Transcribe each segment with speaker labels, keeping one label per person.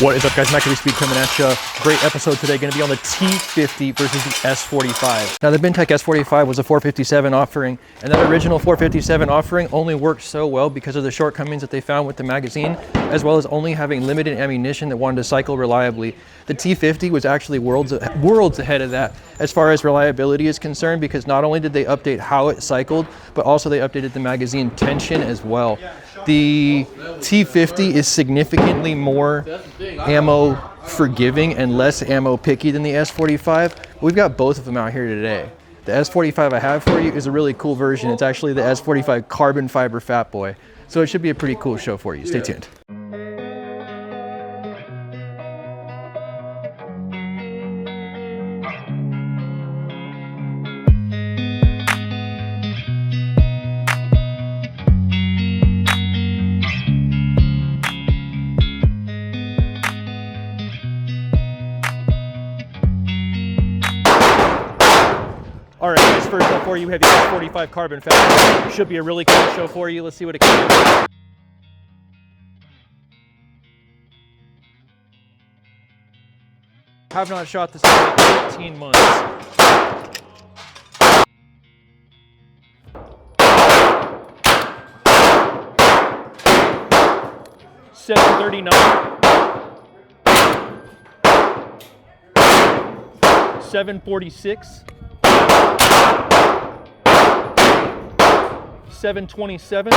Speaker 1: What is up, guys? Mac Speed coming at you. Great episode today. Going to be on the T50 versus the S45. Now, the BinTac S45 was a 457 offering, and that original 457 offering only worked so well because of the shortcomings that they found with the magazine, as well as only having limited ammunition that wanted to cycle reliably. The T50 was actually worlds ahead of that as far as reliability is concerned, because not only did they update how it cycled, but also they updated the magazine tension as well. The T50 is significantly more ammo forgiving and less ammo picky than the S45. We've got both of them out here today. The S45 I have for you is a really cool version. It's actually the S45 carbon fiber Fat Boy. So it should be a pretty cool show for you. Stay tuned. All right, guys, first up for you, we have the S45 Carbon Fat Boy. Should be a really cool show for you. Let's see what it can do. Have not shot this in 18 months. $739. $746. 727,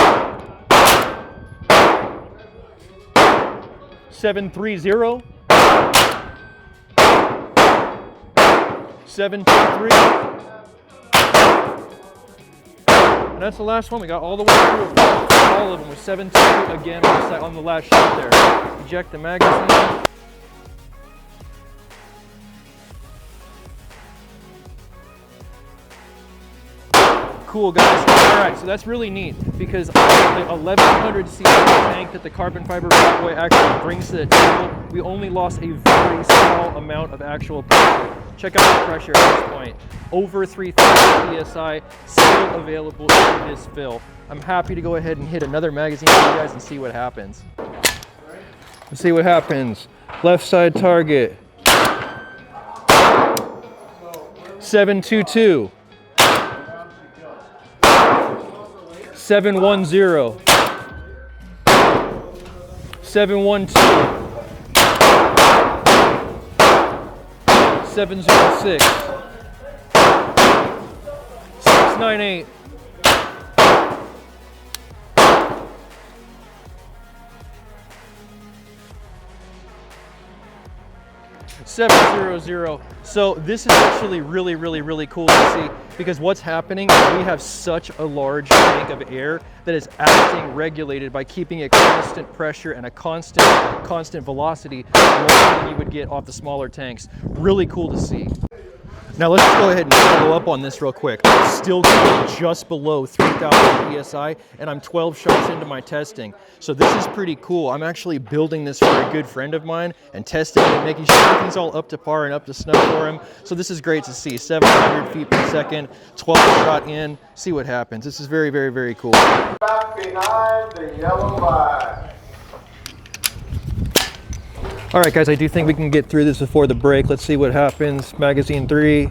Speaker 1: 730, 723, and that's the last one. We got all the way through all of them with 7.2 again on the last shot there. Eject the magazine. Cool, guys. All right, so that's really neat because the 1100 cc tank that the carbon fiber Fat Boy actually brings to the table, we only lost a very small amount of actual pressure. Check out the pressure at this point. Over 3,000 psi, still available in this fill. I'm happy to go ahead and hit another magazine for you guys and see what happens. Let's see what happens. Left side target. 722. 710, 712, 706, 698, 700. So this is actually really cool to see, because what's happening is we have such a large tank of air that is acting regulated by keeping a constant pressure and a constant velocity lower than you would get off the smaller tanks. Really cool to see. Now let's just go ahead and follow up on this real quick. I'm still going just below 3,000 psi, and I'm 12 shots into my testing. So this is pretty cool. I'm actually building this for a good friend of mine and testing it and making sure everything's all up to par and up to snuff for him. So this is great to see. 700 feet per second, 12 shot in. See what happens. This is very cool.
Speaker 2: Back behind the yellow line.
Speaker 1: All right, guys, I do think we can get through this before the break. Let's see what happens. Magazine 3.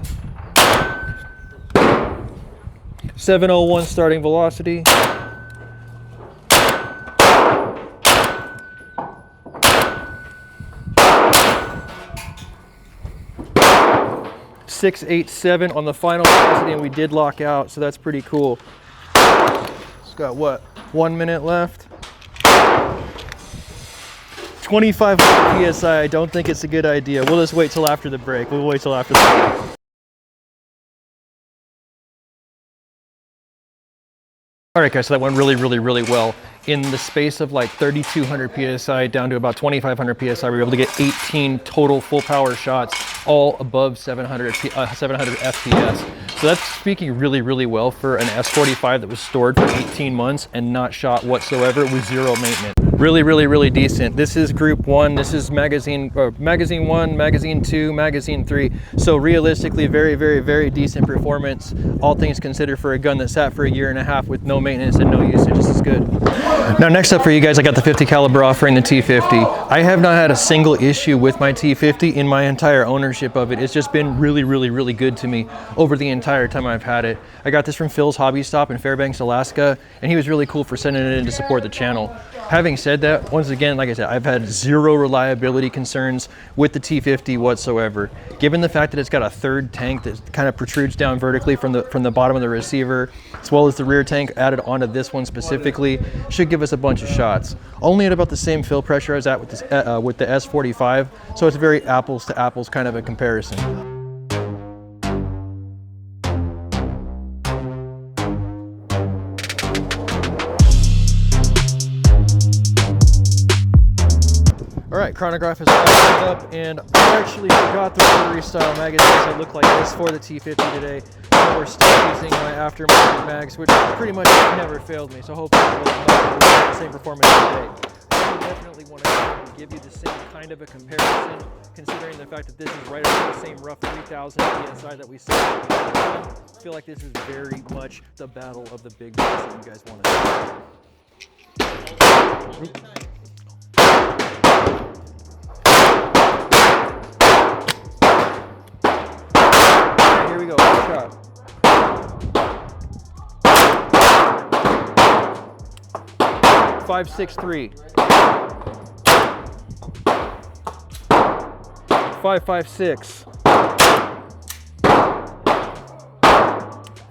Speaker 1: 701 starting velocity. 687 on the final velocity, and we did lock out, so that's pretty cool. It's got, what, 1 minute left? 2,500 psi, I don't think it's a good idea. We'll just wait till after the break. We'll wait till after the break. All right, guys, so that went really well. In the space of like 3,200 psi down to about 2,500 psi, we were able to get 18 total full power shots, all above 700 FPS. So that's speaking really well for an S45 that was stored for 18 months and not shot whatsoever with zero maintenance. really decent. This is group 1, this is magazine 1, magazine 2, magazine 3. So realistically, very decent performance, all things considered, for a gun that sat for a year and a half with no maintenance and no usage. This is good. Now next up for you guys, I got the 50 caliber offering, the T50. I have not had a single issue with my T50 in my entire ownership of it. It's just been really good to me over the entire time I've had it. I got this from Phil's Hobby Stop in Fairbanks, Alaska, and he was really cool for sending it in to support the channel. Having said that, once again, like I said, I've had zero reliability concerns with the T50 whatsoever. Given the fact that it's got a third tank that kind of protrudes down vertically from the bottom of the receiver, as well as the rear tank added onto this one specifically, should give us a bunch of shots. Only at about the same fill pressure I was at with the S45, so it's very apples to apples kind of a comparison. All right, chronograph is all up, and I actually forgot the rotary style magazines that look like this for the T50 today. So we're still using my aftermarket mags, which pretty much never failed me, so hopefully we'll have the same performance today. I definitely want to give you the same kind of a comparison, considering the fact that this is right around the same rough 3,000 PSI that we saw. I feel like this is very much the battle of the big boys that you guys want to see. Here we go, one shot. Five, 6, 3. 5, 5, 6.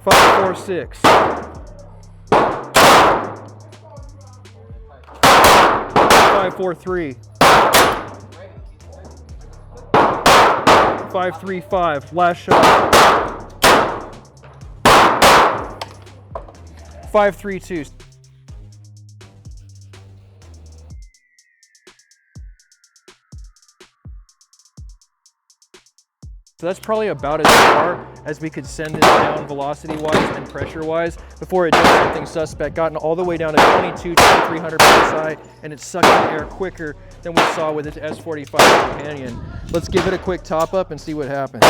Speaker 1: 5, 4, 6. 5, 4, 3. 5, 3, 5. Last shot. 5, 3, 2. So that's probably about as far as we could send this down velocity-wise and pressure-wise before it does something suspect. Gotten all the way down to 2,300 PSI, and it's sucking air quicker than we saw with its S45 companion. Let's give it a quick top-up and see what happens.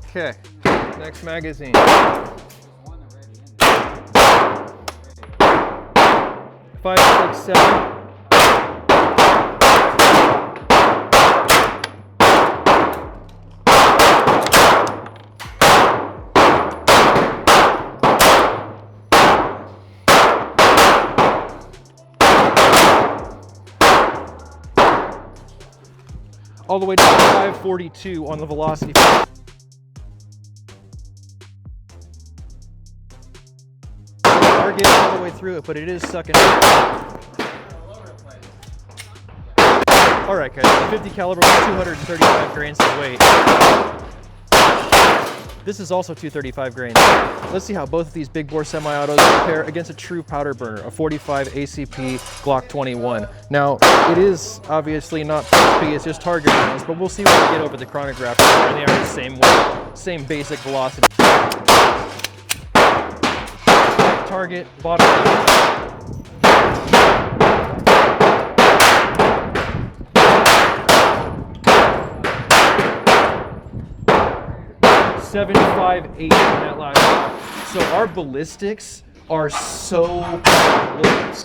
Speaker 1: Okay, next magazine. 5, 6, 7. All the way down to 542 on the velocity. We're getting all the way through it, but it is sucking. All right, guys, the 50 caliber was 235 grains of weight. This is also 235 grains. Let's see how both of these big bore semi-autos compare against a true powder burner, a 45 ACP Glock 21. Now, it is obviously not PSP, it's just target rounds, but we'll see what we get over the chronograph, and they are the same way, same basic velocity. Target, bottom. 7.58 in that last shot. So our ballistics are so close.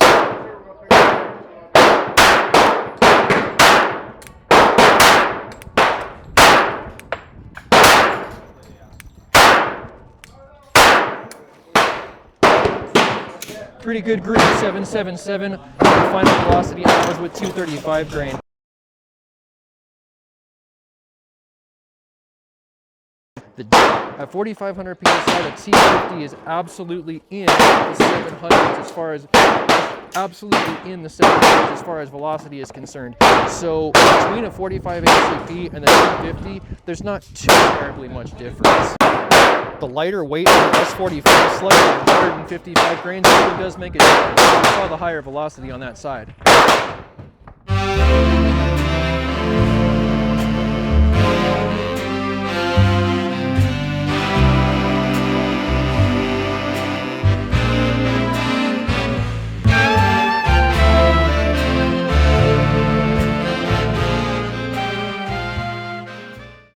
Speaker 1: Pretty good group, 777. The final velocity I was with 235 grain. At 4,500 PSI, the T50 is absolutely in the 700s as far as velocity is concerned. So between a 45 ACP and the T50, there's not too terribly much difference. The lighter weight of the S45 slightly 155 grains really does make a difference. We saw the higher velocity on that side.